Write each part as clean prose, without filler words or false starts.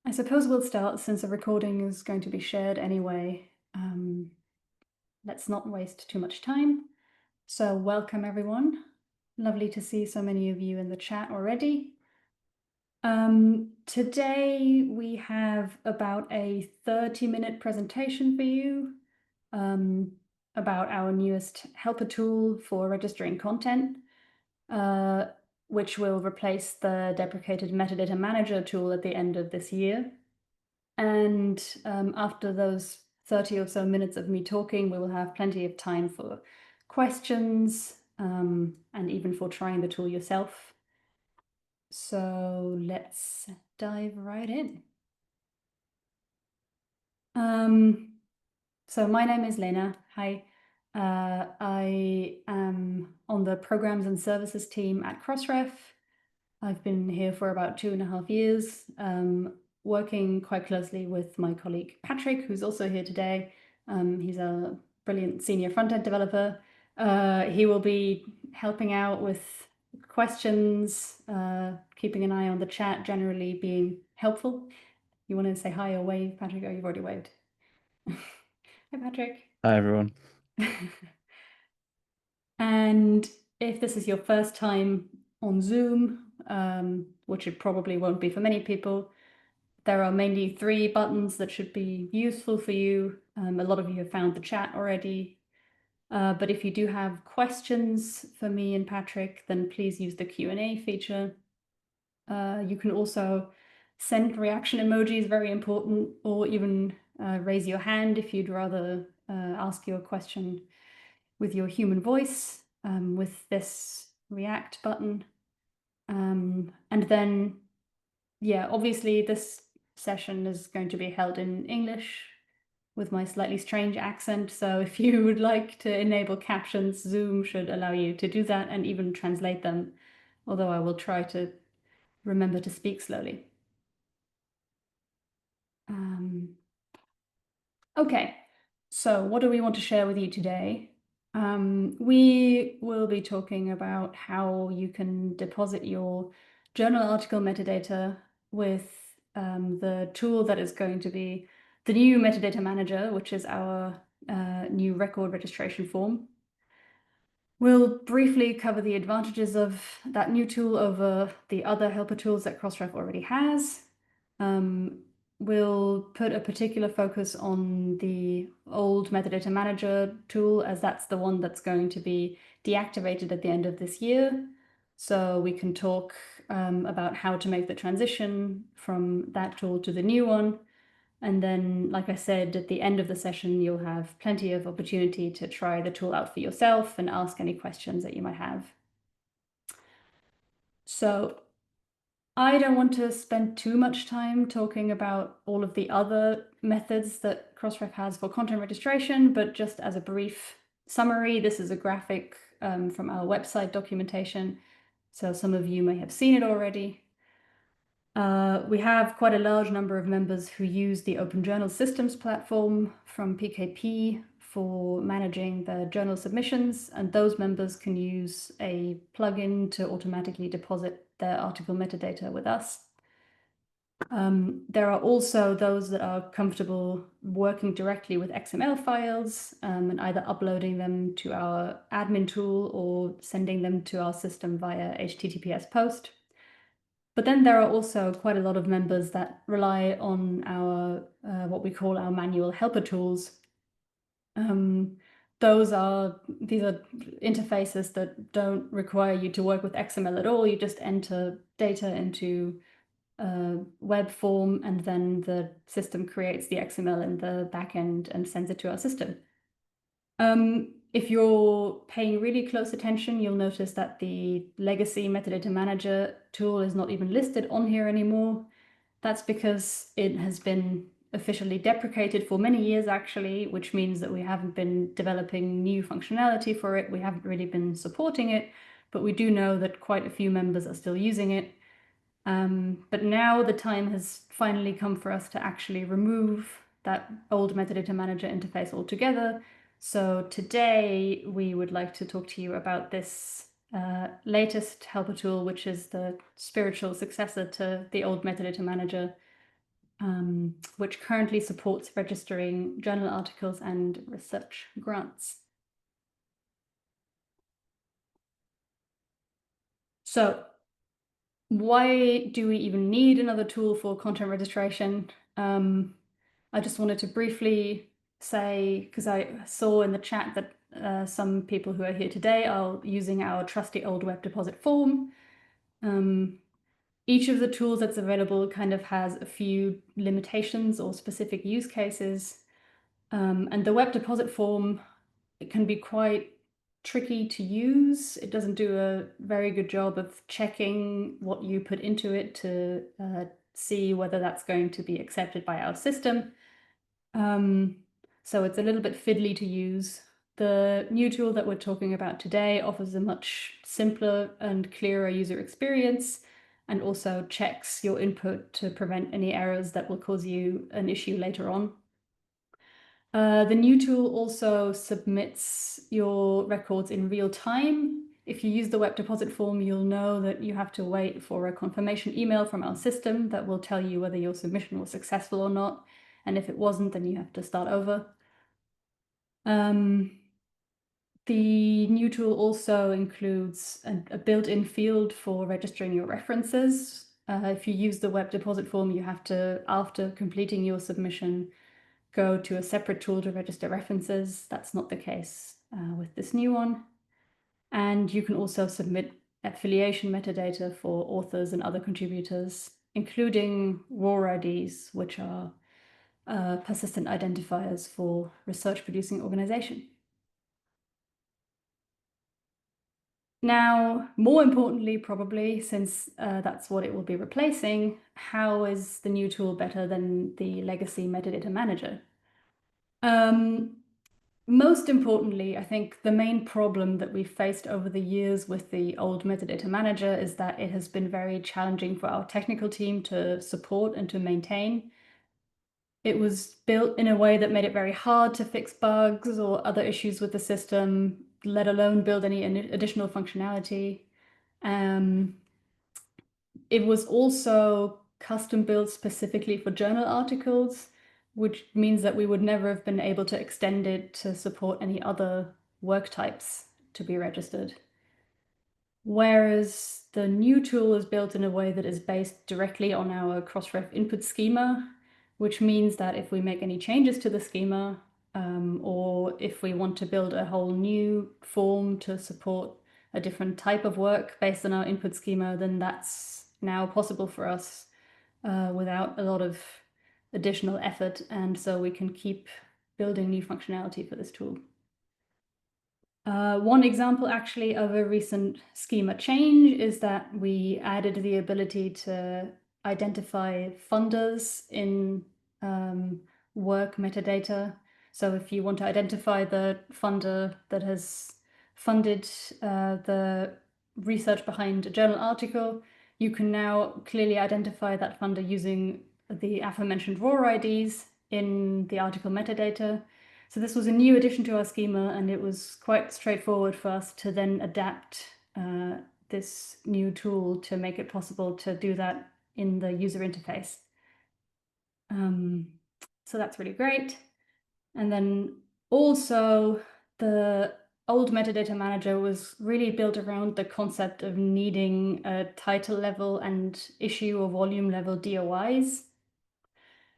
I suppose we'll start since the recording is going to be shared anyway. Let's not waste too much time. So welcome everyone. Lovely to see so many of you in the chat already. Today we have about a 30-minute presentation for you about our newest helper tool for registering content, which will replace the deprecated Metadata Manager tool at the end of this year. And after those 30 or so minutes of me talking, we will have plenty of time for questions and even for trying the tool yourself. So let's dive right in. So my name is Lena. Hi. I am on the Programs and Services team at Crossref. I've been here for about 2.5 years, working quite closely with my colleague Patrick, who's also here today. He's a brilliant senior front-end developer. He will be helping out with questions, keeping an eye on the chat, generally being helpful. You want to say hi or wave, Patrick? Oh, you've already waved. Hi, Patrick. Hi, everyone. And if this is your first time on Zoom, which it probably won't be for many people, there are mainly 3 buttons that should be useful for you. A lot of you have found the chat already. But if you do have questions for me and Patrick, then please use the Q&A feature. You can also send reaction emojis, very important, or even raise your hand if you'd rather ask your question with your human voice with this react button. And then, yeah, obviously this session is going to be held in English with my slightly strange accent. So if you would like to enable captions, Zoom should allow you to do that and even translate them, although I will try to remember to speak slowly. Okay, so what do we want to share with you today? We will be talking about how you can deposit your journal article metadata with the tool that is going to be the new Metadata Manager, which is our new record registration form. We'll briefly cover the advantages of that new tool over the other helper tools that Crossref already has. We'll put a particular focus on the old Metadata Manager tool, as that's the one that's going to be deactivated at the end of this year. So we can talk about how to make the transition from that tool to the new one. And then, like I said, at the end of the session, you'll have plenty of opportunity to try the tool out for yourself and ask any questions that you might have. So I don't want to spend too much time talking about all of the other methods that Crossref has for content registration, but just as a brief summary, this is a graphic from our website documentation. So some of you may have seen it already. We have quite a large number of members who use the Open Journal Systems platform from PKP for managing their journal submissions, and those members can use a plugin to automatically deposit their article metadata with us. There are also those that are comfortable working directly with XML files and either uploading them to our admin tool or sending them to our system via HTTPS post. But then there are also quite a lot of members that rely on our what we call our manual helper tools. These are interfaces that don't require you to work with XML at all. You just enter data into a web form, and then the system creates the XML in the backend and sends it to our system. If you're paying really close attention, you'll notice that the legacy Metadata Manager tool is not even listed on here anymore. That's because it has been officially deprecated for many years, actually, which means that we haven't been developing new functionality for it. We haven't really been supporting it, but we do know that quite a few members are still using it. But now the time has finally come for us to actually remove that old Metadata Manager interface altogether. So today we would like to talk to you about this latest helper tool, which is the spiritual successor to the old Metadata Manager. which currently supports registering journal articles and research grants. So why do we even need another tool for content registration? I just wanted to briefly say, because I saw in the chat that some people who are here today are using our trusty old web deposit form. Each of the tools that's available kind of has a few limitations or specific use cases. And the web deposit form, it can be quite tricky to use. It doesn't do a very good job of checking what you put into it to see whether that's going to be accepted by our system. So it's a little bit fiddly to use. The new tool that we're talking about today offers a much simpler and clearer user experience, and also checks your input to prevent any errors that will cause you an issue later on. The new tool also submits your records in real time. If you use the web deposit form, you'll know that you have to wait for a confirmation email from our system that will tell you whether your submission was successful or not. And if it wasn't, then you have to start over. The new tool also includes a built-in field for registering your references. If you use the web deposit form, you have to, after completing your submission, go to a separate tool to register references. That's not the case with this new one. And you can also submit affiliation metadata for authors and other contributors, including RAW IDs, which are persistent identifiers for research-producing organization. Now, more importantly, probably, since that's what it will be replacing, how is the new tool better than the legacy Metadata Manager? Most importantly, I think the main problem that we've faced over the years with the old Metadata Manager is that it has been very challenging for our technical team to support and to maintain. It was built in a way that made it very hard to fix bugs or other issues with the system, let alone build any additional functionality. It was also custom built specifically for journal articles, which means that we would never have been able to extend it to support any other work types to be registered. Whereas the new tool is built in a way that is based directly on our Crossref input schema, which means that if we make any changes to the schema, or if we want to build a whole new form to support a different type of work based on our input schema, then that's now possible for us without a lot of additional effort, and so we can keep building new functionality for this tool. One example actually of a recent schema change is that we added the ability to identify funders in work metadata. So if you want to identify the funder that has funded the research behind a journal article, you can now clearly identify that funder using the aforementioned RAW IDs in the article metadata. So this was a new addition to our schema, and it was quite straightforward for us to then adapt this new tool to make it possible to do that in the user interface. So that's really great. And then also the old Metadata Manager was really built around the concept of needing a title level and issue or volume level DOIs.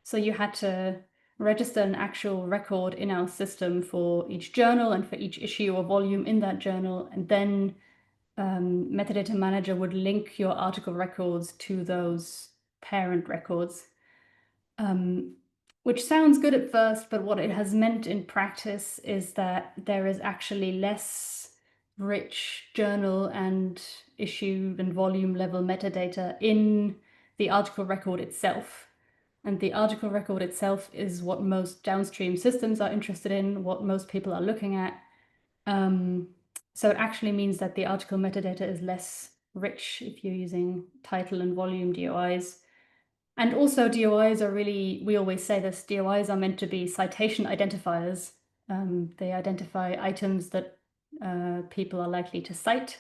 So you had to register an actual record in our system for each journal and for each issue or volume in that journal, and then Metadata Manager would link your article records to those parent records, which sounds good at first, but what it has meant in practice is that there is actually less rich journal and issue and volume level metadata in the article record itself. And the article record itself is what most downstream systems are interested in, what most people are looking at. So it actually means that the article metadata is less rich if you're using title and volume DOIs. And also DOIs are really, we always say this, DOIs are meant to be citation identifiers. They identify items that people are likely to cite.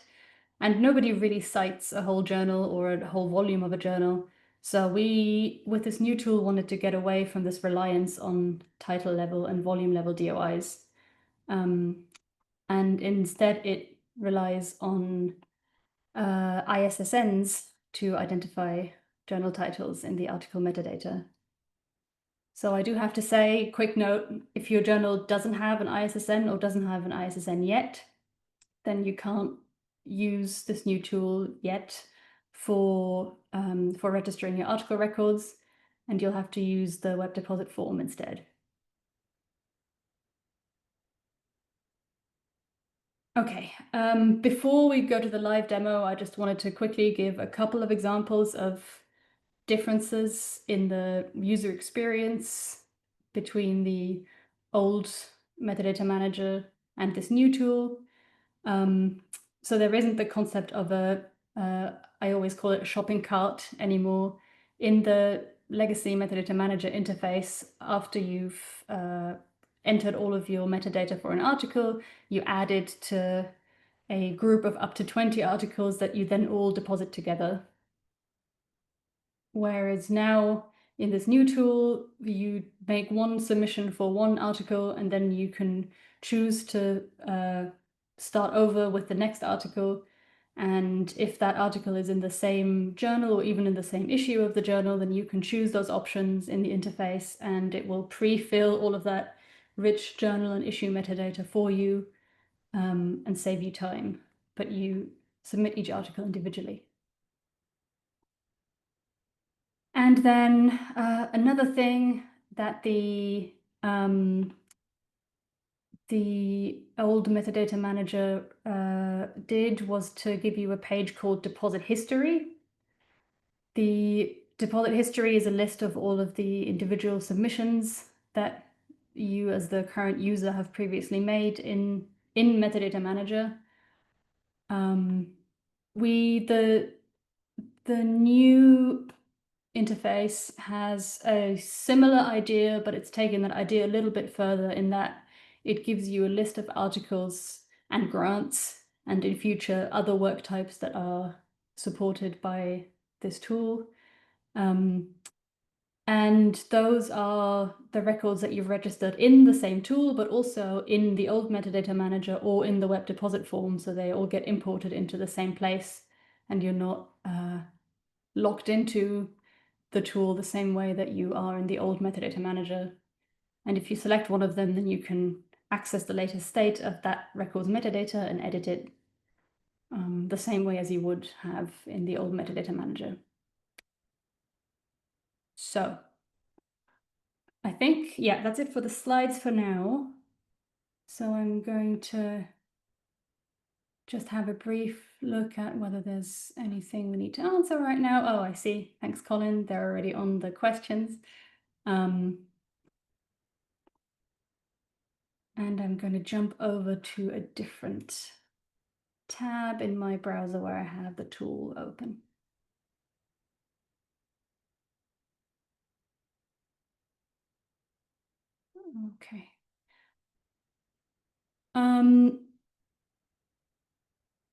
And nobody really cites a whole journal or a whole volume of a journal. So we, with this new tool, wanted to get away from this reliance on title level and volume level DOIs. And instead it relies on ISSNs to identify journal titles in the article metadata. So I do have to say, quick note, if your journal doesn't have an ISSN or doesn't have an ISSN yet, then you can't use this new tool yet for registering your article records, and you'll have to use the web deposit form instead. Okay, before we go to the live demo, I just wanted to quickly give a couple of examples of differences in the user experience between the old Metadata Manager and this new tool. So there isn't the concept of I always call it a shopping cart anymore. In the legacy Metadata Manager interface, after you've entered all of your metadata for an article, you add it to a group of up to 20 articles that you then all deposit together. Whereas now in this new tool, you make one submission for one article, and then you can choose to start over with the next article. And if that article is in the same journal or even in the same issue of the journal, then you can choose those options in the interface, and it will pre-fill all of that rich journal and issue metadata for you and save you time. But you submit each article individually. And then another thing that the old Metadata Manager did was to give you a page called Deposit History. The deposit history is a list of all of the individual submissions that you as the current user have previously made in Metadata Manager. The new interface has a similar idea, but it's taken that idea a little bit further in that it gives you a list of articles and grants, and in future other work types that are supported by this tool. And those are the records that you've registered in the same tool, but also in the old Metadata Manager or in the web deposit form, so they all get imported into the same place, and you're not locked into the tool the same way that you are in the old Metadata Manager. And if you select one of them, then you can access the latest state of that record's metadata and edit it the same way as you would have in the old Metadata Manager. So I think, yeah, that's it for the slides for now. So I'm going to just have a brief look at whether there's anything we need to answer right now. Oh, I see. Thanks, Colin. They're already on the questions. And I'm going to jump over to a different tab in my browser where I have the tool open. Okay.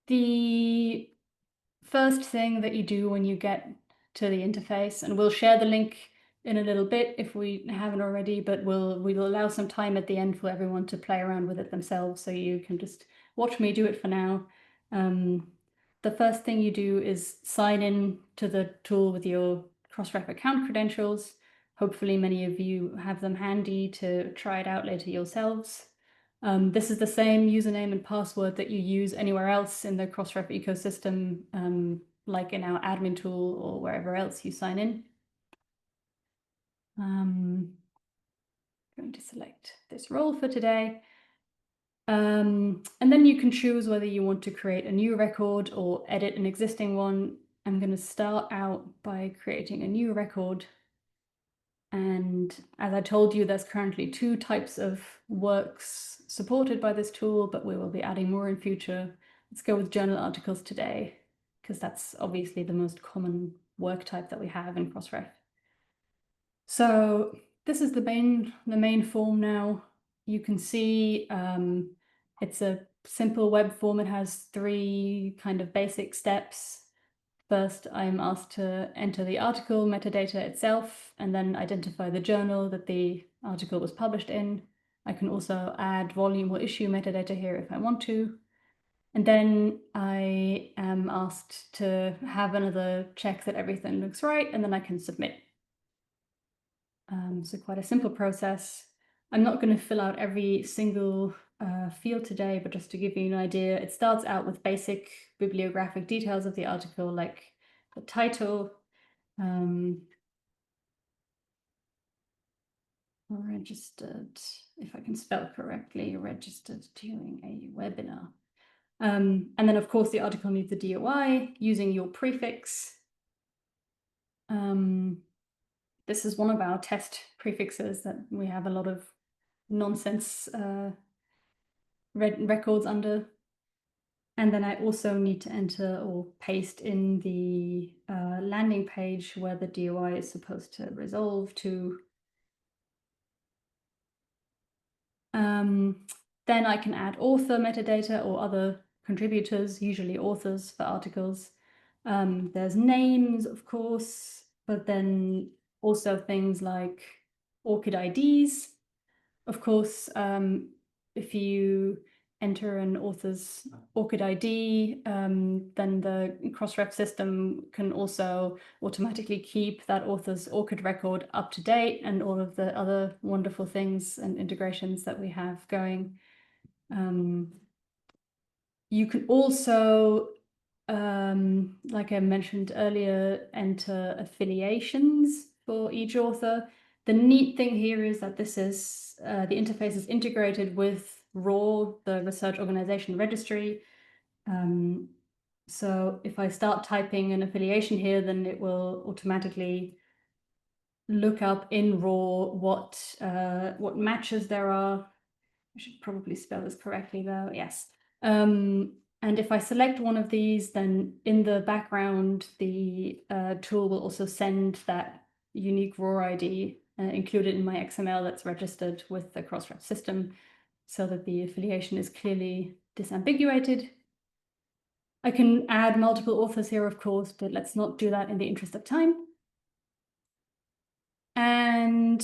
The first thing that you do when you get to the interface, and we'll share the link in a little bit if we haven't already, but we'll allow some time at the end for everyone to play around with it themselves, so you can just watch me do it for now. The first thing you do is sign in to the tool with your Crossref account credentials. Hopefully many of you have them handy to try it out later yourselves. This is the same username and password that you use anywhere else in the Crossref ecosystem, like in our admin tool or wherever else you sign in. I'm going to select this role for today. And then you can choose whether you want to create a new record or edit an existing one. I'm going to start out by creating a new record. And as I told you, there's currently 2 types of works supported by this tool, but we will be adding more in future. Let's go with journal articles today, because that's obviously the most common work type that we have in Crossref. So this is the main form now. You can see it's a simple web form. It has 3 kind of basic steps. First, I'm asked to enter the article metadata itself and then identify the journal that the article was published in. I can also add volume or issue metadata here if I want to. And then I am asked to have another check that everything looks right, and then I can submit. So quite a simple process. I'm not going to fill out every single field today, but just to give you an idea, it starts out with basic bibliographic details of the article, like the title, registered, if I can spell correctly, registered during a webinar. And then, of course, the article needs the DOI using your prefix. This is one of our test prefixes that we have a lot of nonsense records under. And then I also need to enter or paste in the landing page where the DOI is supposed to resolve to. Then I can add author metadata or other contributors, usually authors for articles. There's names, of course, but then also things like ORCID IDs. Of course, if you enter an author's ORCID ID, then the Crossref system can also automatically keep that author's ORCID record up to date and all of the other wonderful things and integrations that we have going. You can also, like I mentioned earlier, enter affiliations for each author. The neat thing here is that this is the interface is integrated with RAW, the Research Organization Registry. So if I start typing an affiliation here, then it will automatically look up in RAW what matches there are. I should probably spell this correctly though. Yes. And if I select one of these, then in the background, the tool will also send that unique RAW ID included in my XML that's registered with the Crossref system so that the affiliation is clearly disambiguated. I can add multiple authors here, of course, but let's not do that in the interest of time. And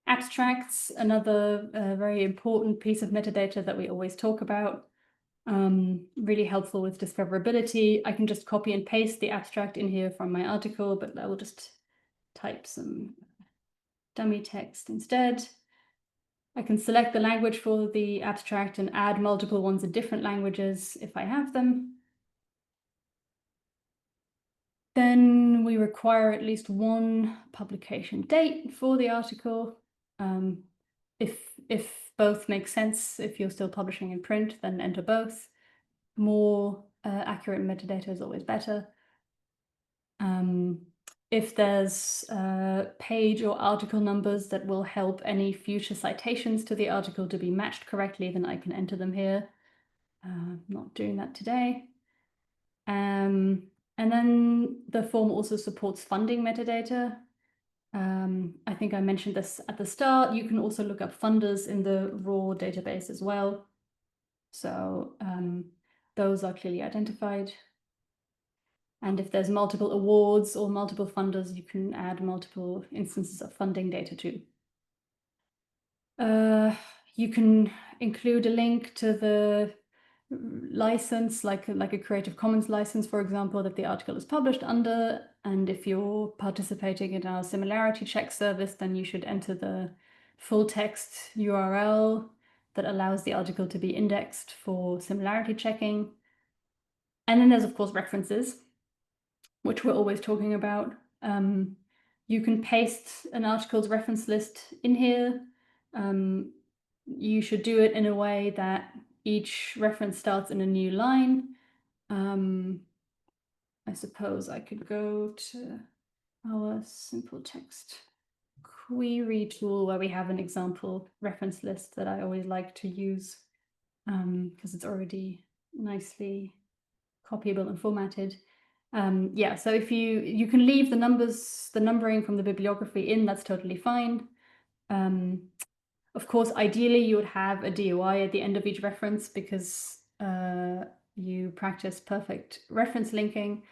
abstracts, another very important piece of metadata that we always talk about. Really helpful with discoverability. I can just copy and paste the abstract in here from my article, but I will just type some dummy text instead. I can select the language for the abstract and add multiple ones in different languages if I have them. Then we require at least one publication date for the article. If both make sense, if you're still publishing in print, then enter both. More accurate metadata is always better. If there's page or article numbers that will help any future citations to the article to be matched correctly, then I can enter them here. Not doing that today. And then the form also supports funding metadata. I think I mentioned this at the start. You can also look up funders in the RAW database as well. So those are clearly identified. And if there's multiple awards or multiple funders, you can add multiple instances of funding data too. You can include a link to the license, like a Creative Commons license, for example, that the article is published under. And if you're participating in our similarity check service, then you should enter the full text URL that allows the article to be indexed for similarity checking. And then there's, of course, references, which we're always talking about. You can paste an article's reference list in here. You should do it in a way that each reference starts in a new line. I suppose I could go to our simple text query tool where we have an example reference list that I always like to use because it's already nicely copyable and formatted. Yeah, so if you can leave the numbering from the bibliography in, that's totally fine. Of course, ideally you would have a DOI at the end of each reference because you practice perfect reference linking.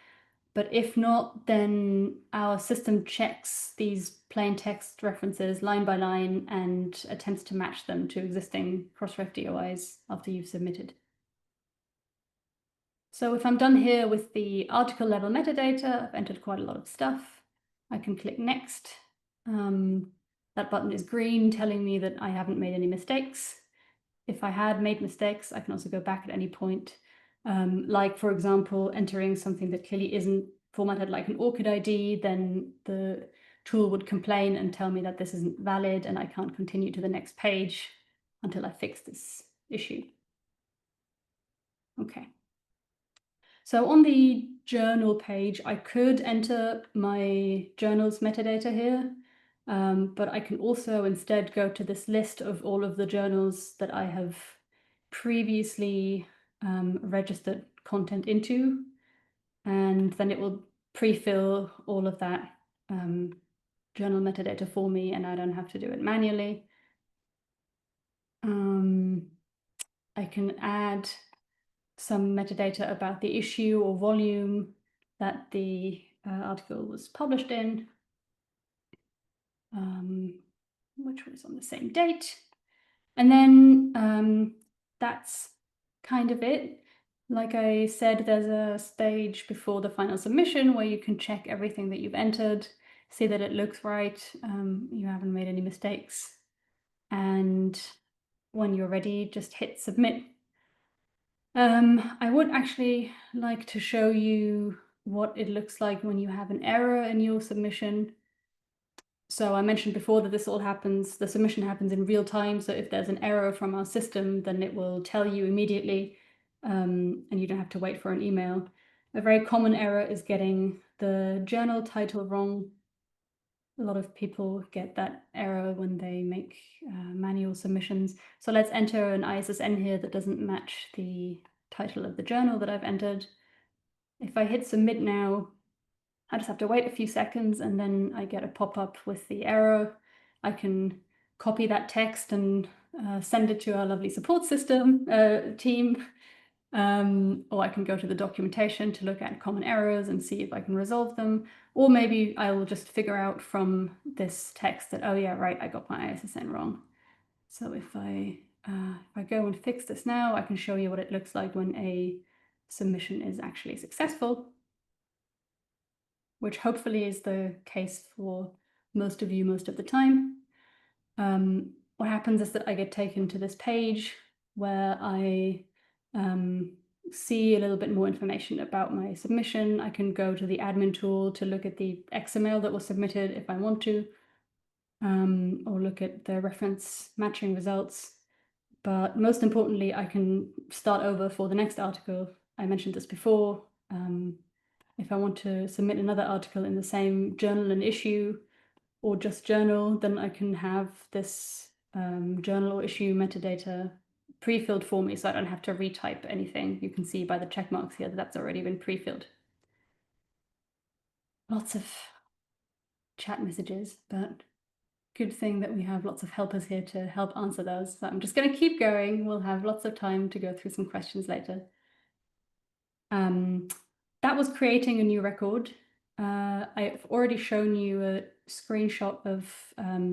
But if not, then our system checks these plain text references line by line and attempts to match them to existing Crossref DOIs after you've submitted. So if I'm done here with the article level metadata, I've entered quite a lot of stuff. I can click next. That button is green, telling me that I haven't made any mistakes. If I had made mistakes, I can also go back at any point. Like, for example, entering something that clearly isn't formatted like an ORCID ID, then the tool would complain and tell me that this isn't valid and I can't continue to the next page until I fix this issue. Okay. So on the journal page, I could enter my journal's metadata here, but I can also instead go to this list of all of the journals that I have previously registered content into, and then it will pre-fill all of that journal metadata for me, and I don't have to do it manually. I can add some metadata about the issue or volume that the article was published in, which was on the same date. And then that's kind of it. Like I said, there's a stage before the final submission where you can check everything that you've entered, see that it looks right, you haven't made any mistakes. And when you're ready, just hit submit. I would actually like to show you what it looks like when you have an error in your submission. So I mentioned before that this all happens, the submission happens in real time. So if there's an error from our system, then it will tell you immediately, and you don't have to wait for an email. A very common error is getting the journal title wrong. A lot of people get that error when they make manual submissions. So let's enter an ISSN here that doesn't match the title of the journal that I've entered. If I hit submit now, I just have to wait a few seconds and then I get a pop-up with the error. I can copy that text and send it to our lovely support system team. Or I can go to the documentation to look at common errors and see if I can resolve them. Or maybe I will just figure out from this text that, oh yeah, right, I got my ISSN wrong. So if I go and fix this now, I can show you what it looks like when a submission is actually successful, which hopefully is the case for most of you most of the time. What happens is that I get taken to this page where I see a little bit more information about my submission. I can go to the admin tool to look at the XML that was submitted if I want to, or look at the reference matching results. But most importantly, I can start over for the next article. I mentioned this before. If I want to submit another article in the same journal and issue, or just journal, then I can have this journal or issue metadata pre-filled for me, so I don't have to retype anything. You can see by the check marks here that that's already been pre-filled. Lots of chat messages, but good thing that we have lots of helpers here to help answer those. So I'm just going to keep going. We'll have lots of time to go through some questions later. That was creating a new record. I've already shown you a screenshot of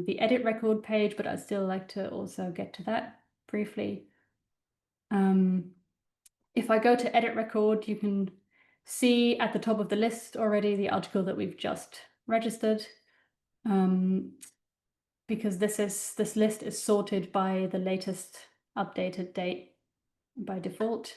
the edit record page, but I'd still like to also get to that briefly. If I go to edit record, you can see at the top of the list already the article that we've just registered, because this list is sorted by the latest updated date by default.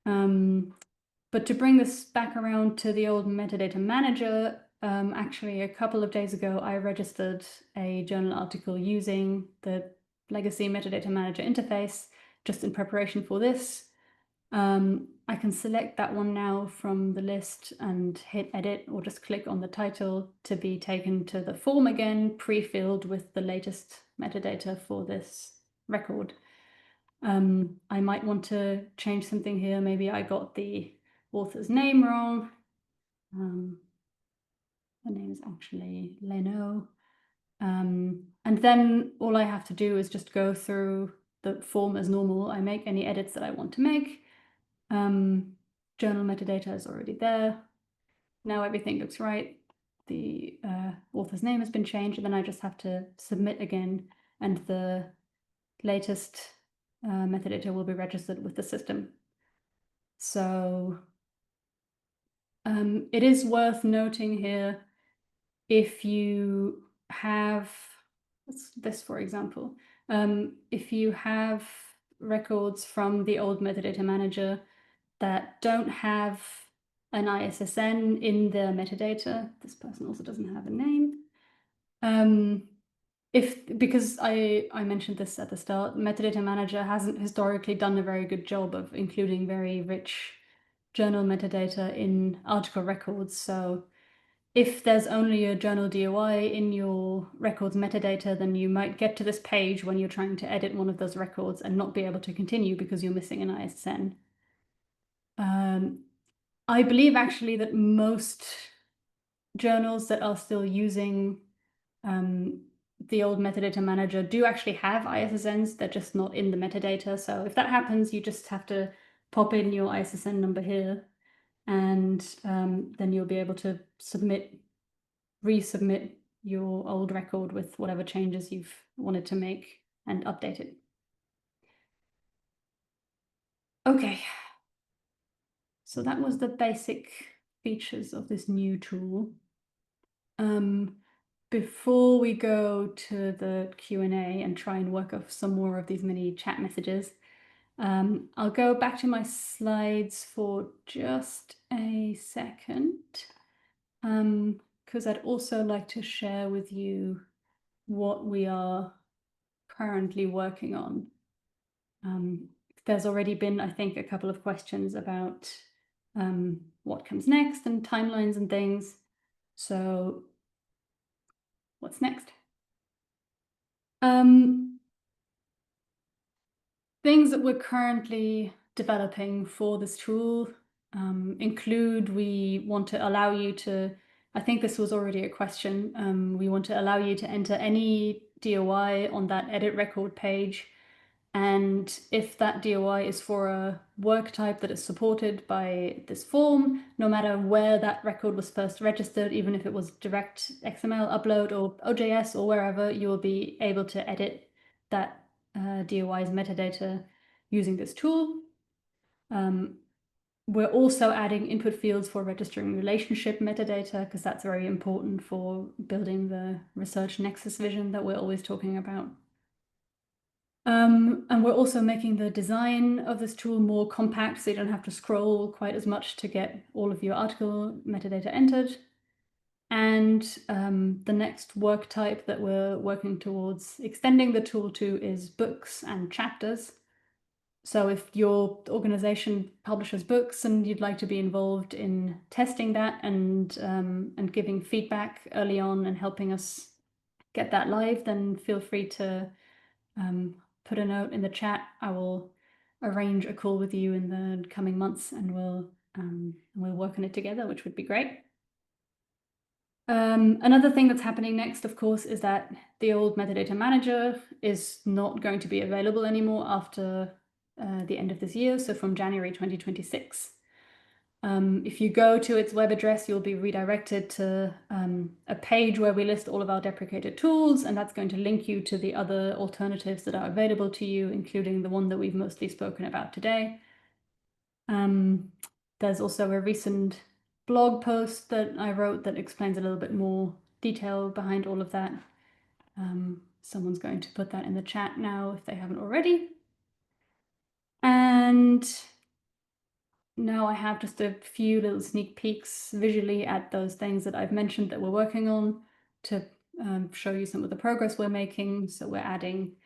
But to bring this back around to the old Metadata Manager, actually a couple of days ago, I registered a journal article using the legacy Metadata Manager interface, just in preparation for this. I can select that one now from the list and hit edit, or just click on the title to be taken to the form again, pre-filled with the latest metadata for this record. I might want to change something here. Maybe I got the author's name wrong. The name is actually Leno. And then all I have to do is just go through the form as normal. I make any edits that I want to make. Journal metadata is already there. Now everything looks right. The author's name has been changed, and then I just have to submit again, and the latest metadata will be registered with the system. So it is worth noting here, if you have this, for example, if you have records from the old metadata manager that don't have an ISSN in their metadata, this person also doesn't have a name. Because I mentioned this at the start, Metadata Manager hasn't historically done a very good job of including very rich journal metadata in article records. So if there's only a journal DOI in your records metadata, then you might get to this page when you're trying to edit one of those records and not be able to continue because you're missing an ISSN. I believe actually that most journals that are still using the old metadata manager do actually have ISSNs, they're just not in the metadata. So if that happens, you just have to pop in your ISSN number here, and then you'll be able to resubmit your old record with whatever changes you've wanted to make and update it. Okay, so that was the basic features of this new tool. Before we go to the Q&A and try and work off some more of these mini chat messages, I'll go back to my slides for just a second, because I'd also like to share with you what we are currently working on. There's already been, I think, a couple of questions about what comes next and timelines and things. So what's next? Things that we're currently developing for this tool include, we want to allow you to, I think this was already a question, we want to allow you to enter any DOI on that edit record page. And if that DOI is for a work type that is supported by this form, no matter where that record was first registered, even if it was direct XML upload or OJS or wherever, you will be able to edit that DOI's metadata using this tool. We're also adding input fields for registering relationship metadata, because that's very important for building the research nexus vision that we're always talking about. And we're also making the design of this tool more compact, so you don't have to scroll quite as much to get all of your article metadata entered. And the next work type that we're working towards extending the tool to is books and chapters. So if your organization publishes books and you'd like to be involved in testing that and giving feedback early on and helping us get that live, then feel free to put a note in the chat. I will arrange a call with you in the coming months, and we'll work on it together, which would be great. Another thing that's happening next, of course, is that the old metadata manager is not going to be available anymore after the end of this year, so from January 2026. If you go to its web address, you'll be redirected to a page where we list all of our deprecated tools, and that's going to link you to the other alternatives that are available to you, including the one that we've mostly spoken about today. There's also a recent blog post that I wrote that explains a little bit more detail behind all of that. Someone's going to put that in the chat now if they haven't already. And now I have just a few little sneak peeks visually at those things that I've mentioned that we're working on to show you some of the progress we're making. So we're adding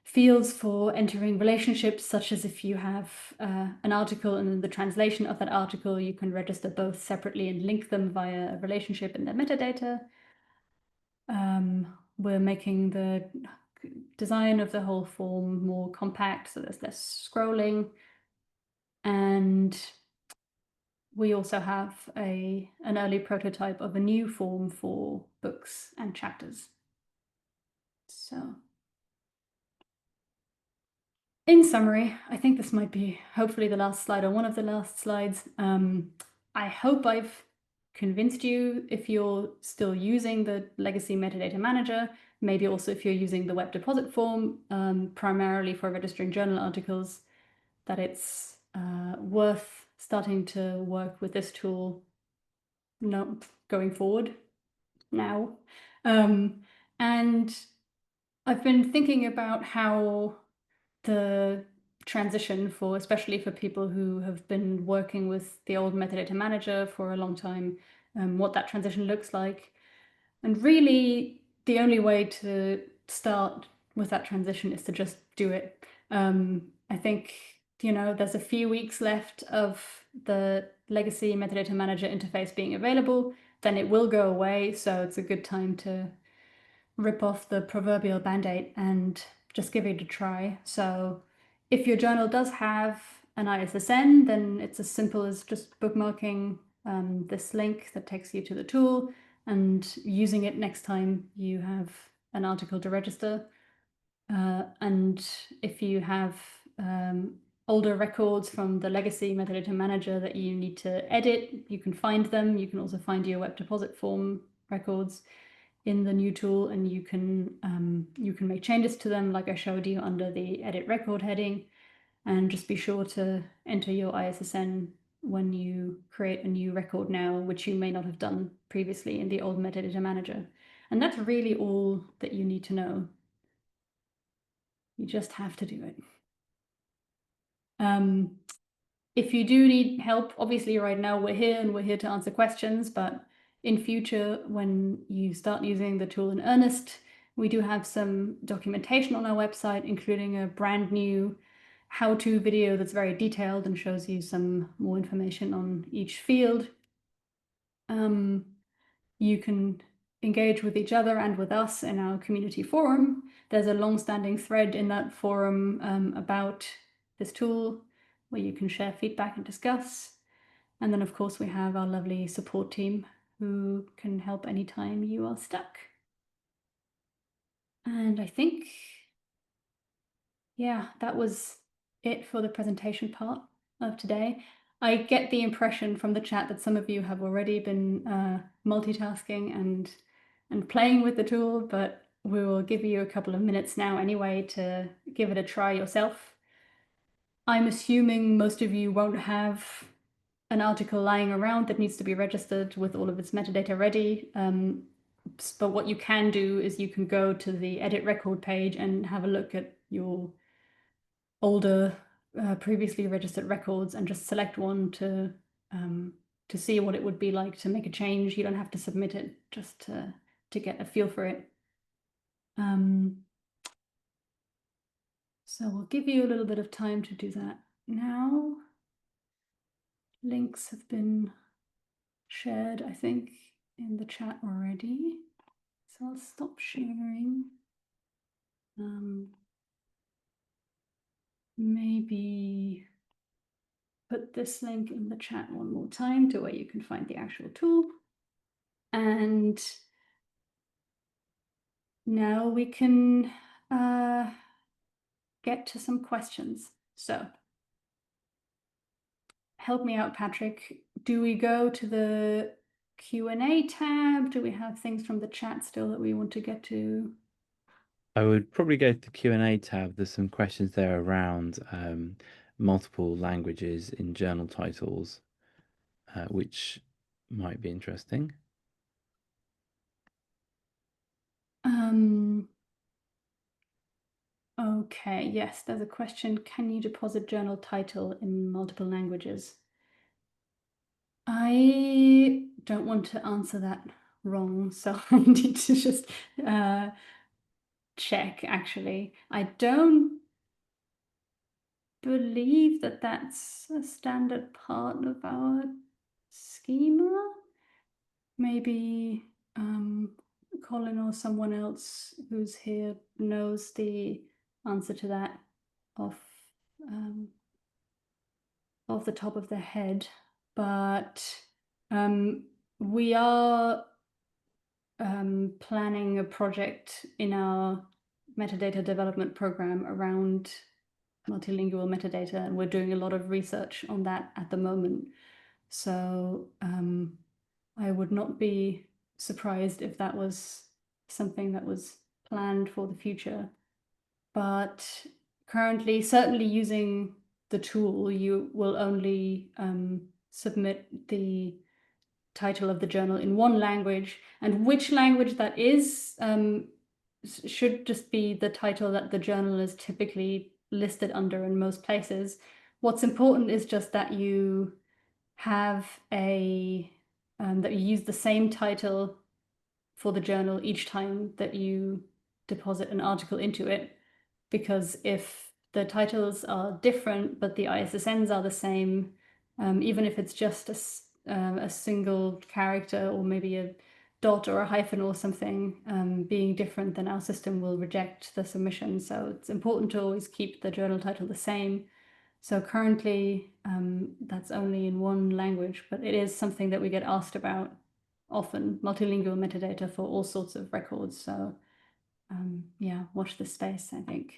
fields for entering relationships, such as if you have an article and then the translation of that article, you can register both separately and link them via a relationship in their metadata. We're making the design of the whole form more compact, so there's less scrolling. And we also have an early prototype of a new form for books and chapters. So In summary, I think this might be hopefully the last slide or one of the last slides. I hope I've convinced you, if you're still using the legacy metadata manager, maybe also if you're using the web deposit form, primarily for registering journal articles, that it's worth starting to work with this tool going forward now. And I've been thinking about how the transition especially for people who have been working with the old metadata manager for a long time, what that transition looks like. And really, the only way to start with that transition is to just do it. I think, there's a few weeks left of the legacy metadata manager interface being available, then it will go away. So it's a good time to rip off the proverbial band-aid and just give it a try. So if your journal does have an ISSN, then it's as simple as just bookmarking this link that takes you to the tool and using it next time you have an article to register. And if you have older records from the legacy metadata manager that you need to edit, you can find them. You can also find your web deposit form records in the new tool, and you can make changes to them like I showed you under the edit record heading. And just be sure to enter your ISSN when you create a new record now, which you may not have done previously in the old metadata manager. And that's really all that you need to know. You just have to do it. If you do need help, obviously right now we're here to answer questions, but in future, when you start using the tool in earnest, we do have some documentation on our website, including a brand new how-to video that's very detailed and shows you some more information on each field. You can engage with each other and with us in our community forum. There's a long-standing thread in that forum about this tool where you can share feedback and discuss. And then, of course, we have our lovely support team who can help anytime you are stuck. And I think, yeah, that was it for the presentation part of today. I get the impression from the chat that some of you have already been multitasking and playing with the tool, but we will give you a couple of minutes now anyway to give it a try yourself. I'm assuming most of you won't have an article lying around that needs to be registered with all of its metadata ready. But what you can do is you can go to the edit record page and have a look at your older previously registered records and just select one to see what it would be like to make a change. You don't have to submit it, just to get a feel for it. So we'll give you a little bit of time to do that now. Links have been shared, I think, in the chat already. So I'll stop sharing. Maybe put this link in the chat one more time to where you can find the actual tool. And now we can get to some questions. So help me out, Patrick. Do we go to the Q&A tab? Do we have things from the chat still that we want to get to? I would probably go to the Q&A tab. There's some questions there around multiple languages in journal titles, which might be interesting. Okay, yes, there's a question. Can you deposit journal title in multiple languages? I don't want to answer that wrong, so I need to just check, actually. I don't believe that that's a standard part of our schema. Maybe Colin or someone else who's here knows the answer to that off the top of their head. But we are planning a project in our metadata development program around multilingual metadata, and we're doing a lot of research on that at the moment. So I would not be surprised if that was something that was planned for the future. But currently, certainly using the tool, you will only submit the title of the journal in one language, and which language that is should just be the title that the journal is typically listed under in most places. What's important is just that you have that you use the same title for the journal each time that you deposit an article into it, because if the titles are different but the ISSNs are the same, even if it's just a single character or maybe a dot or a hyphen or something being different, then our system will reject the submission. So it's important to always keep the journal title the same. So currently that's only in one language, but it is something that we get asked about often, multilingual metadata for all sorts of records. So yeah, watch this space, I think.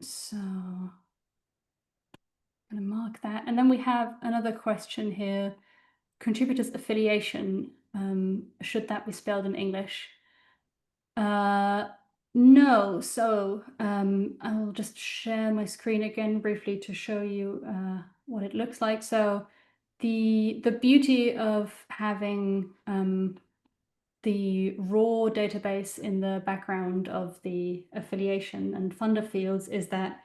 So I'm going to mark that. And then we have another question here. Contributors affiliation, should that be spelled in English? No. So I'll just share my screen again briefly to show you what it looks like. So the beauty of having the raw database in the background of the affiliation and funder fields is that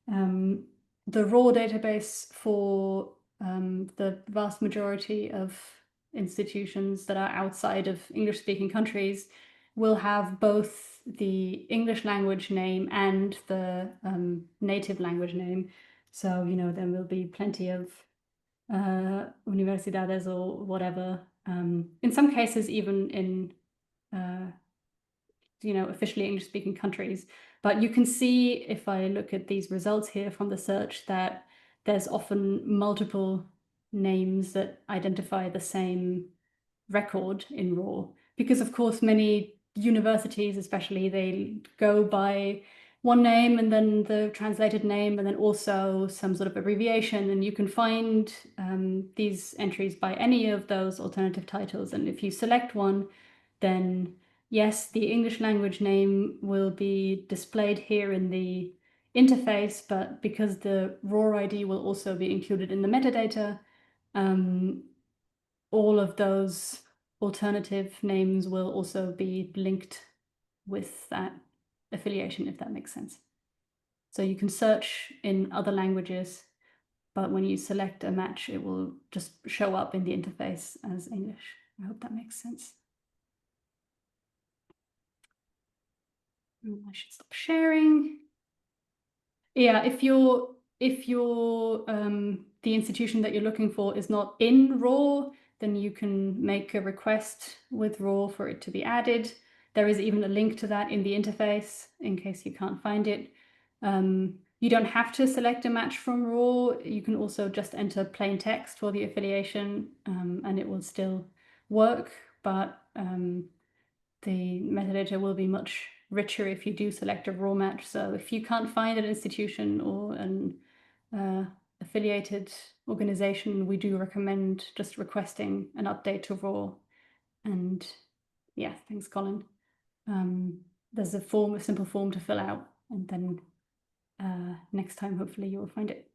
the raw database for the vast majority of institutions that are outside of English-speaking countries will have both the English language name and the native language name. So, you know, there will be plenty of universidades or whatever. In some cases, even in you know, officially English-speaking countries. But you can see, if I look at these results here from the search, that there's often multiple names that identify the same record in RAW. Because of course, many universities, especially, they go by one name and then the translated name and then also some sort of abbreviation, and you can find these entries by any of those alternative titles. And if you select one, then yes, the English language name will be displayed here in the interface, but because the raw ID will also be included in the metadata, all of those alternative names will also be linked with that affiliation, if that makes sense. So you can search in other languages, but when you select a match, it will just show up in the interface as English. I hope that makes sense. I should stop sharing. Yeah, if you're the institution that you're looking for is not in RAW, then you can make a request with RAW for it to be added. There is even a link to that in the interface in case you can't find it. You don't have to select a match from RAW. You can also just enter plain text for the affiliation and it will still work, but the metadata will be much richer if you do select a raw match. So if you can't find an institution or an affiliated organization, we do recommend just requesting an update to raw. And yeah, thanks, Colin. There's a simple form to fill out, and then next time, hopefully you will find it.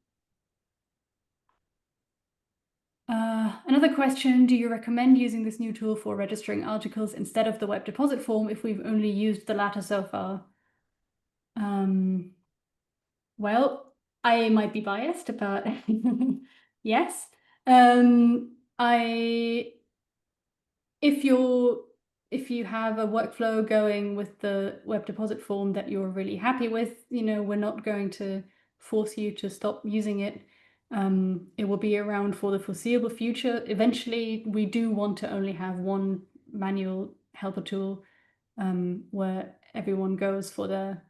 Another question, do you recommend using this new tool for registering articles instead of the web deposit form if we've only used the latter so far? Well, I might be biased, but yes. If you have a workflow going with the web deposit form that you're really happy with, you know, we're not going to force you to stop using it. It will be around for the foreseeable future. Eventually, we do want to only have one manual helper tool where everyone goes for their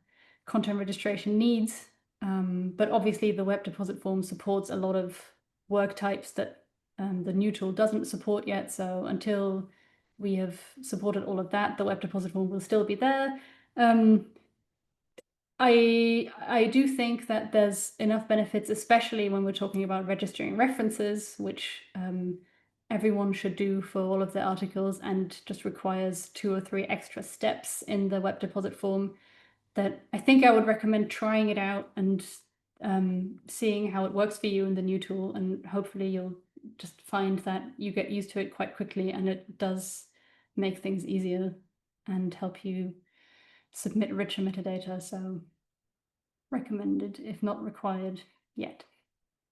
content registration needs. But obviously, the web deposit form supports a lot of work types that the new tool doesn't support yet. So until we have supported all of that, the web deposit form will still be there. I do think that there's enough benefits, especially when we're talking about registering references, which everyone should do for all of their articles and just requires 2 or 3 extra steps in the web deposit form, that I think I would recommend trying it out and seeing how it works for you in the new tool, and hopefully you'll just find that you get used to it quite quickly and it does make things easier and help you submit richer metadata. So recommended, if not required yet.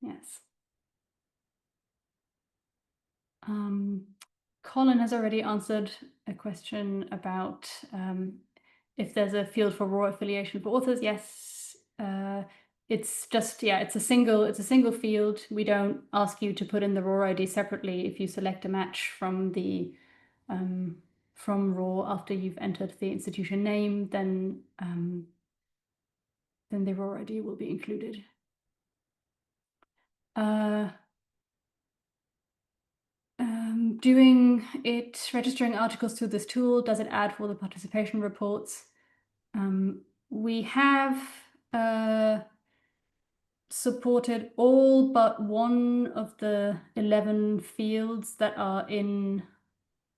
Yes. Colin has already answered a question about if there's a field for raw affiliation for authors. Yes, it's just, yeah, it's a single field. We don't ask you to put in the raw ID separately. If you select a match from the from raw after you've entered the institution name, then the raw ID will be included. Registering articles through this tool, does it add for the participation reports? We have supported all but one of the 11 fields that are in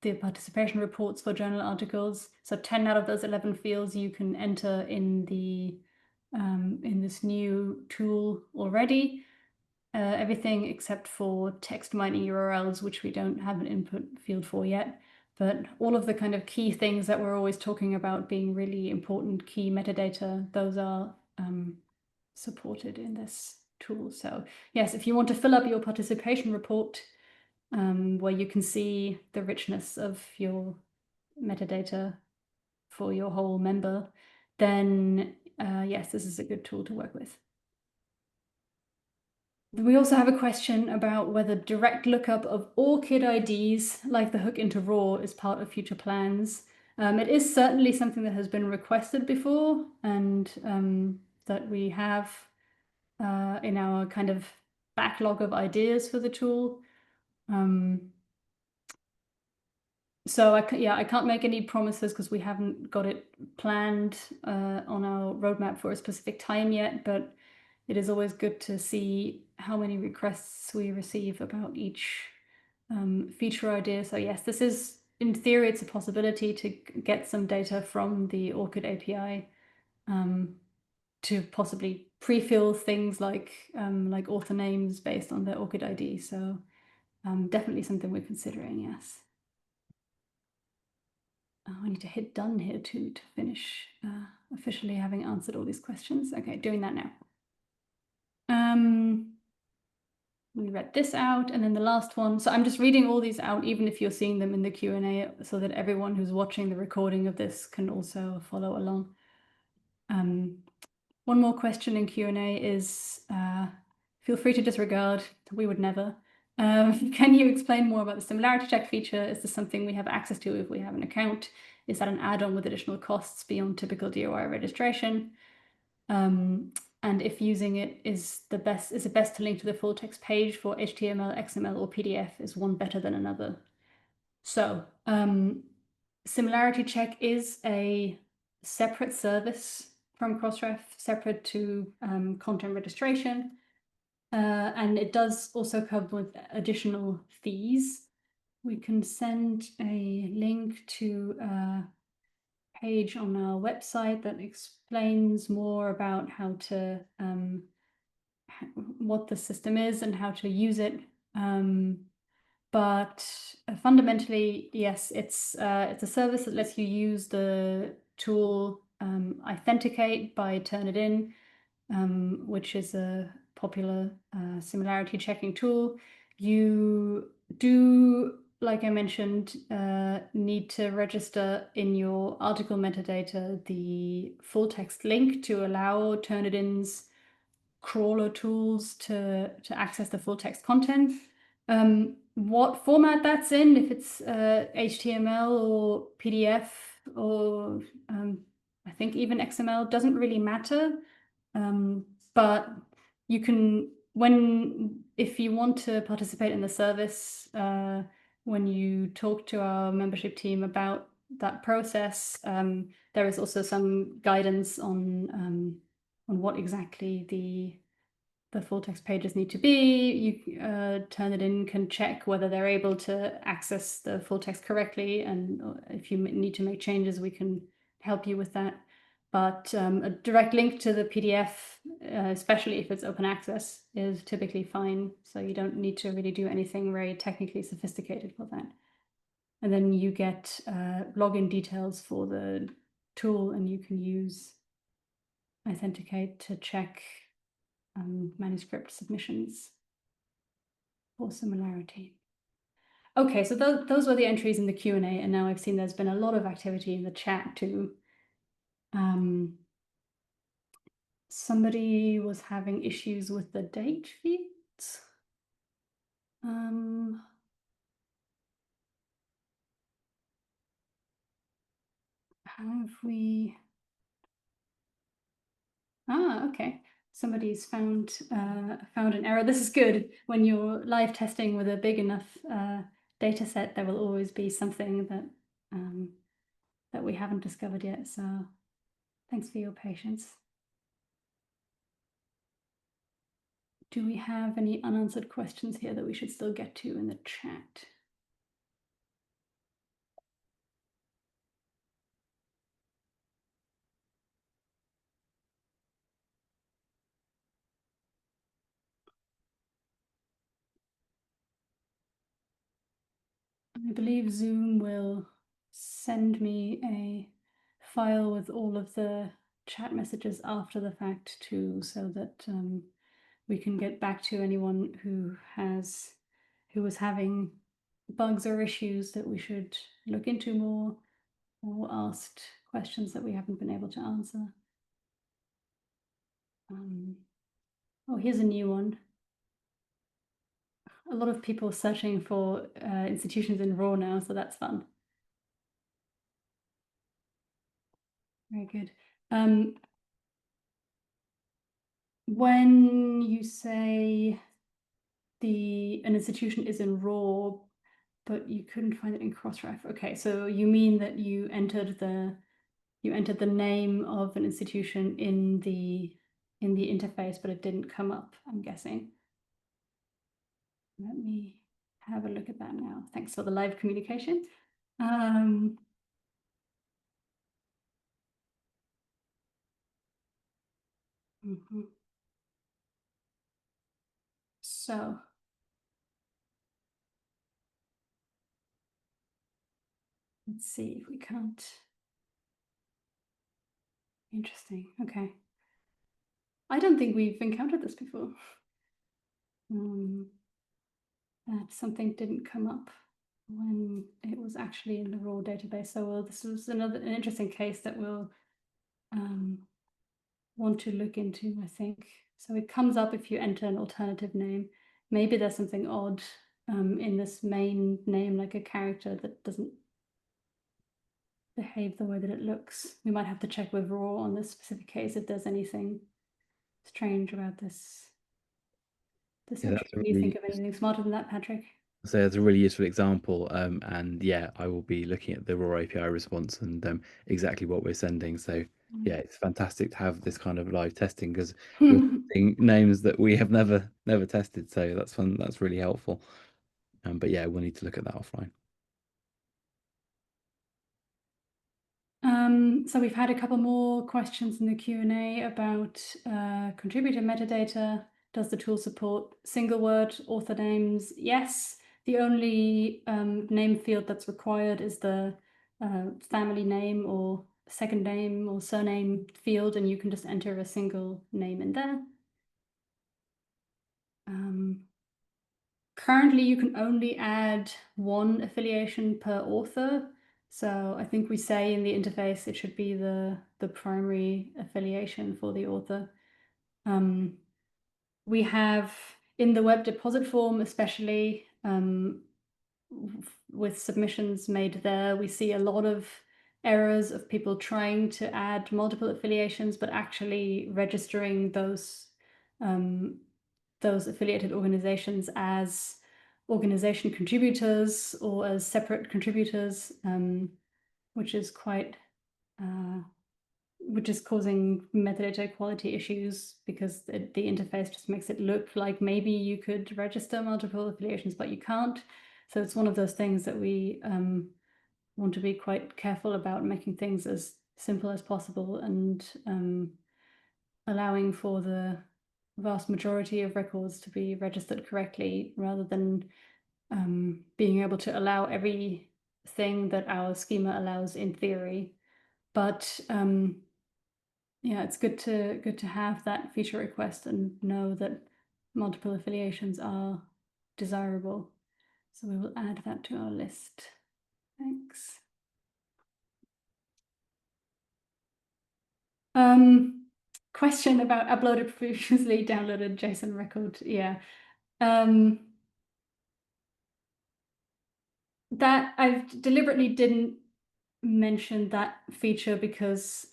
the participation reports for journal articles. So 10 out of those 11 fields you can enter in the in this new tool already. Everything except for text mining URLs, which we don't have an input field for yet. But all of the kind of key things that we're always talking about being really important key metadata, those are supported in this tool. So yes, if you want to fill up your participation report, where you can see the richness of your metadata for your whole member, then yes, this is a good tool to work with. We also have a question about whether direct lookup of ORCID IDs, like the hook into RAW, is part of future plans. It is certainly something that has been requested before, and that we have in our kind of backlog of ideas for the tool. So I can't make any promises because we haven't got it planned on our roadmap for a specific time yet, but it is always good to see how many requests we receive about each feature idea. So yes, this is, in theory, it's a possibility to get some data from the ORCID API to possibly pre-fill things like author names based on their ORCID ID. So definitely something we're considering, yes. I need to hit done here too to finish officially having answered all these questions. Okay, doing that now. We read this out, and then the last one. So I'm just reading all these out, even if you're seeing them in the Q&A, so that everyone who's watching the recording of this can also follow along. One more question in Q&A is, feel free to disregard, we would never. Can you explain more about the similarity check feature? Is this something we have access to if we have an account? Is that an add-on with additional costs beyond typical DOI registration? And if using it is it best to link to the full text page for HTML, XML, or PDF? Is one better than another? So similarity check is a separate service from Crossref, separate to content registration. And it does also come with additional fees. We can send a link to a page on our website that explains more about how to what the system is and how to use it. But fundamentally, yes, it's a service that lets you use the tool Authenticate by Turnitin, which is a popular similarity checking tool. You do, like I mentioned, need to register in your article metadata the full text link to allow Turnitin's crawler tools to access the full text content. What format that's in, if it's HTML or PDF or I think even XML, doesn't really matter. But you can, if you want to participate in the service, when you talk to our membership team about that process. There is also some guidance on what exactly the full text pages need to be. You Turnitin can check whether they're able to access the full text correctly, and if you need to make changes, we can help you with that. But a direct link to the PDF, especially if it's open access, is typically fine. So you don't need to really do anything very technically sophisticated for that. And then you get login details for the tool, and you can use Authenticate to check manuscript submissions for similarity. Okay, so those were the entries in the Q&A, and now I've seen there's been a lot of activity in the chat too. Somebody was having issues with the date fields. Have we... okay. Somebody's found an error. This is good. When you're live testing with a big enough data set, there will always be something that we haven't discovered yet. So thanks for your patience. Do we have any unanswered questions here that we should still get to in the chat? I believe Zoom will send me a file with all of the chat messages after the fact too, so that we can get back to anyone who was having bugs or issues that we should look into more, or asked questions that we haven't been able to answer. Oh, here's a new one. A lot of people searching for institutions in raw now, so that's fun. Very good. When you say an institution is in raw, but you couldn't find it in Crossref. Okay, so you mean that you entered the name of an institution in the interface, but it didn't come up, I'm guessing. Let me have a look at that now. Thanks for the live communication. So let's see if we can't. Interesting. Okay. I don't think we've encountered this before. That something didn't come up when it was actually in the raw database. So this was an interesting case that we'll want to look into, I think. So it comes up if you enter an alternative name. Maybe there's something odd in this main name, like a character that doesn't behave the way that it looks. We might have to check with raw on this specific case if there's anything strange about this. Can you think of anything smarter than that, Patrick? So that's a really useful example, and yeah, I will be looking at the raw API response and exactly what we're sending. So yeah, it's fantastic to have this kind of live testing, because we're testing names that we have never tested. So that's fun. That's really helpful. But yeah, we'll need to look at that offline. So we've had a couple more questions in the Q&A about contributor metadata. Does the tool support single word author names? Yes. The only name field that's required is the family name or second name or surname field, and you can just enter a single name in there. Currently, you can only add one affiliation per author. So I think we say in the interface it should be the primary affiliation for the author. We have in the web deposit form, especially with submissions made there, we see a lot of errors of people trying to add multiple affiliations, but actually registering those affiliated organizations as organization contributors or as separate contributors, which is quite which is causing metadata quality issues because the interface just makes it look like maybe you could register multiple affiliations, but you can't. So it's one of those things that we want to be quite careful about, making things as simple as possible and allowing for the vast majority of records to be registered correctly, rather than being able to allow everything that our schema allows in theory. But yeah, it's good to have that feature request and know that multiple affiliations are desirable. So we will add that to our list. Thanks. Question about uploaded previously downloaded JSON record. Yeah. That I deliberately didn't mention that feature because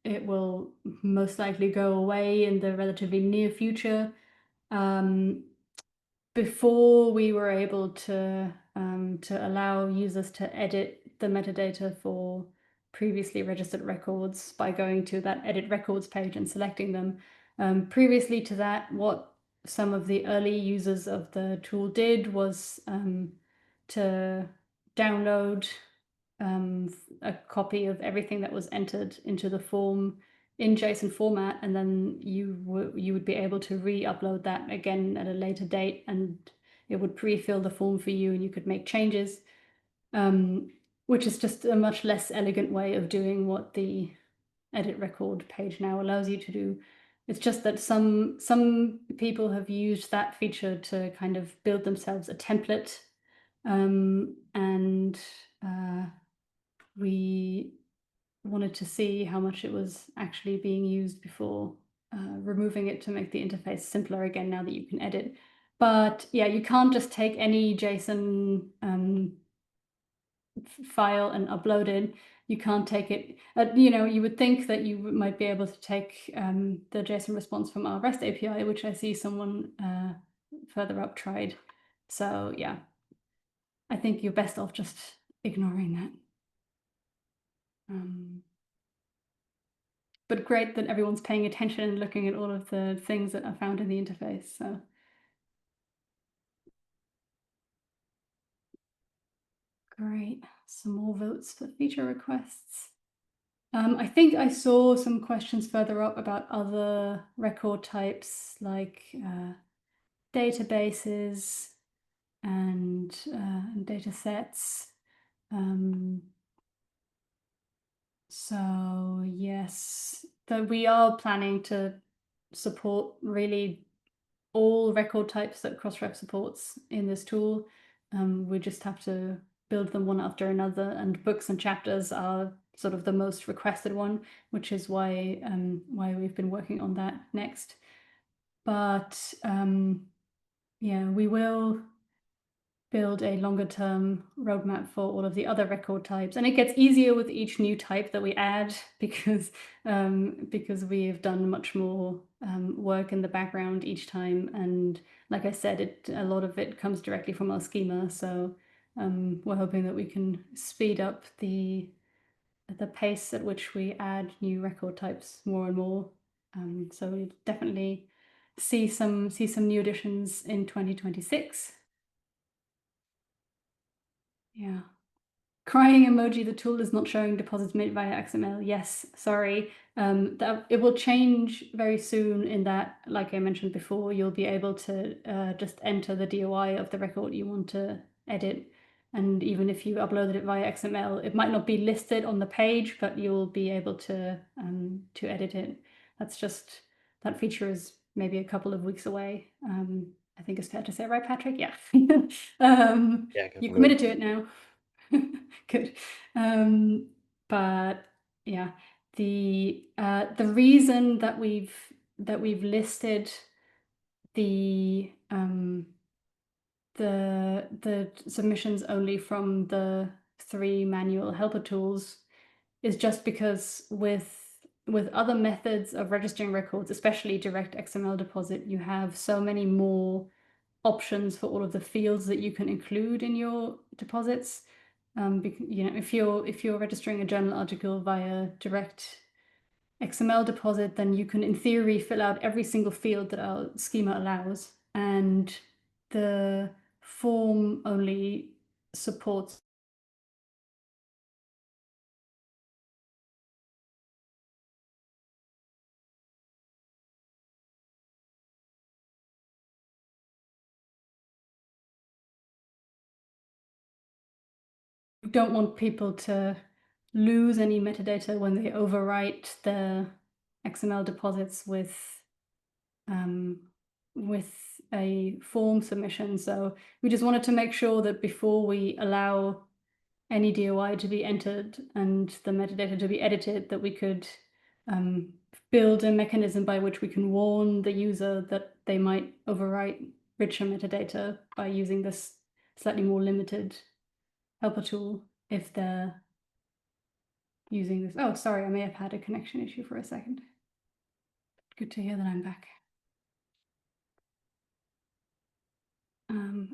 it will most likely go away in the relatively near future. Before we were able to allow users to edit the metadata for previously registered records by going to that edit records page and selecting them. Previously to that, what some of the early users of the tool did was to download a copy of everything that was entered into the form in JSON format, and then you would be able to re-upload that again at a later date, and it would pre-fill the form for you, and you could make changes, which is just a much less elegant way of doing what the edit record page now allows you to do. It's just that some people have used that feature to kind of build themselves a template, and we wanted to see how much it was actually being used before removing it to make the interface simpler again now that you can edit. But yeah, you can't just take any JSON file and upload it. You can't take it, you would think that you might be able to take the JSON response from our REST API, which I see someone further up tried. So yeah, I think you're best off just ignoring that. But great that everyone's paying attention and looking at all of the things that are found in the interface. So great, some more votes for feature requests. I think I saw some questions further up about other record types like databases and data sets. So yes, that we are planning to support really all record types that Crossref supports in this tool. We just have to build them one after another, and books and chapters are sort of the most requested one, which is why we've been working on that next. But yeah, we will build a longer term roadmap for all of the other record types, and it gets easier with each new type that we add because we have done much more work in the background each time, and like I said, a lot of it comes directly from our schema, so we're hoping that we can speed up the pace at which we add new record types more and more. So we definitely see some new additions in 2026. Yeah. Crying emoji, the tool is not showing deposits made via XML. Yes, sorry. It will change very soon in that, like I mentioned before, you'll be able to just enter the DOI of the record you want to edit. And even if you uploaded it via XML, it might not be listed on the page, but you'll be able to edit it. That feature is maybe a couple of weeks away. I think it's fair to say, right, Patrick? Yeah. Yeah, You committed to it now. Good. But yeah, the reason that we've listed the submissions only from the 3 manual helper tools is just because with other methods of registering records, especially direct XML deposit, you have so many more options for all of the fields that you can include in your deposits. if you're registering a journal article via direct XML deposit, then you can, in theory, fill out every single field that our schema allows, and the form only supports you don't want people to lose any metadata when they overwrite their XML deposits with a form submission. So we just wanted to make sure that before we allow any DOI to be entered and the metadata to be edited, that we could build a mechanism by which we can warn the user that they might overwrite richer metadata by using this slightly more limited helper tool if they're using this. Oh, sorry, I may have had a connection issue for a second. Good to hear that I'm back.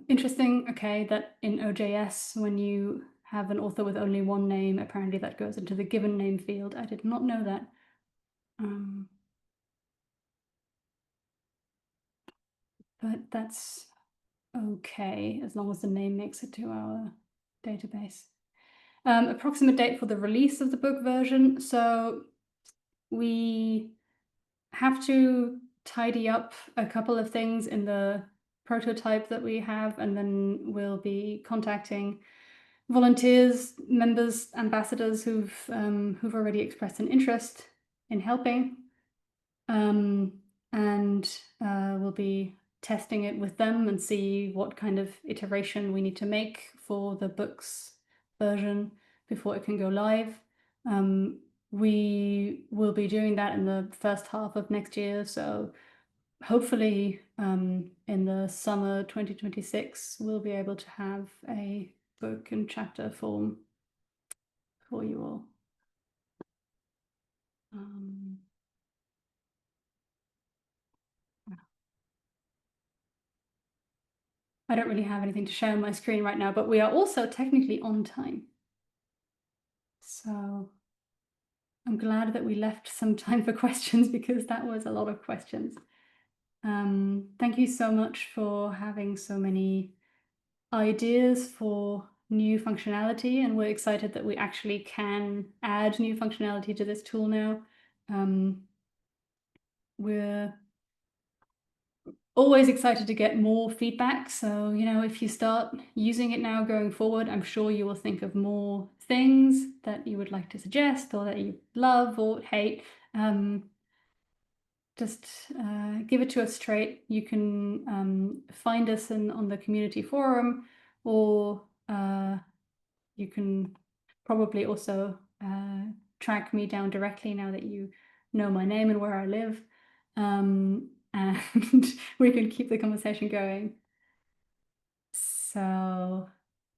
Interesting, okay, that in OJS, when you have an author with only one name, apparently that goes into the given name field. I did not know that. But that's okay, as long as the name makes it to our database. Approximate date for the release of the book version. So we have to tidy up a couple of things in the prototype that we have, and then we'll be contacting volunteers, members, ambassadors who've already expressed an interest in helping, and we'll be testing it with them and see what kind of iteration we need to make for the book's version before it can go live. We will be doing that in the first half of next year, so hopefully in the summer 2026 we'll be able to have a book and chapter form for you all. I don't really have anything to show on my screen right now, but we are also technically on time. So I'm glad that we left some time for questions, because that was a lot of questions. Thank you so much for having so many ideas for new functionality, and we're excited that we actually can add new functionality to this tool now. We're always excited to get more feedback. So, if you start using it now going forward, I'm sure you will think of more things that you would like to suggest or that you love or hate. Just give it to us straight. You can find us on the community forum, or you can probably also track me down directly now that you know my name and where I live. And we can keep the conversation going. So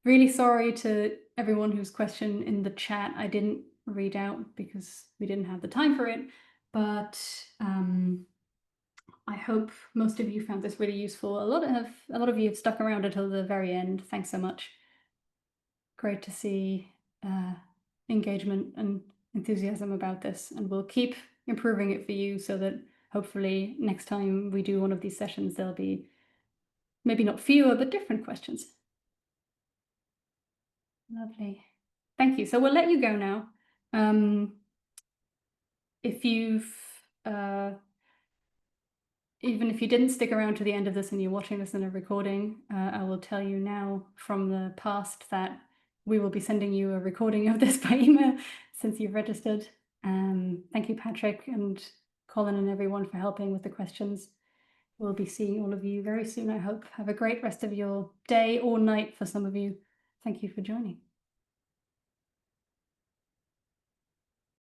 really sorry to everyone whose question in the chat I didn't read out because we didn't have the time for it, but I hope most of you found this really useful. A lot of you have stuck around until the very end. Thanks so much. Great to see engagement and enthusiasm about this, and we'll keep improving it for you so that hopefully next time we do one of these sessions, there'll be maybe not fewer, but different questions. Lovely. Thank you. So we'll let you go now. If you've, even if you didn't stick around to the end of this and you're watching this in a recording, I will tell you now from the past that we will be sending you a recording of this by email since you've registered. Thank you, Patrick and Colin and everyone, for helping with the questions. We'll be seeing all of you very soon, I hope. Have a great rest of your day or night for some of you. Thank you for joining.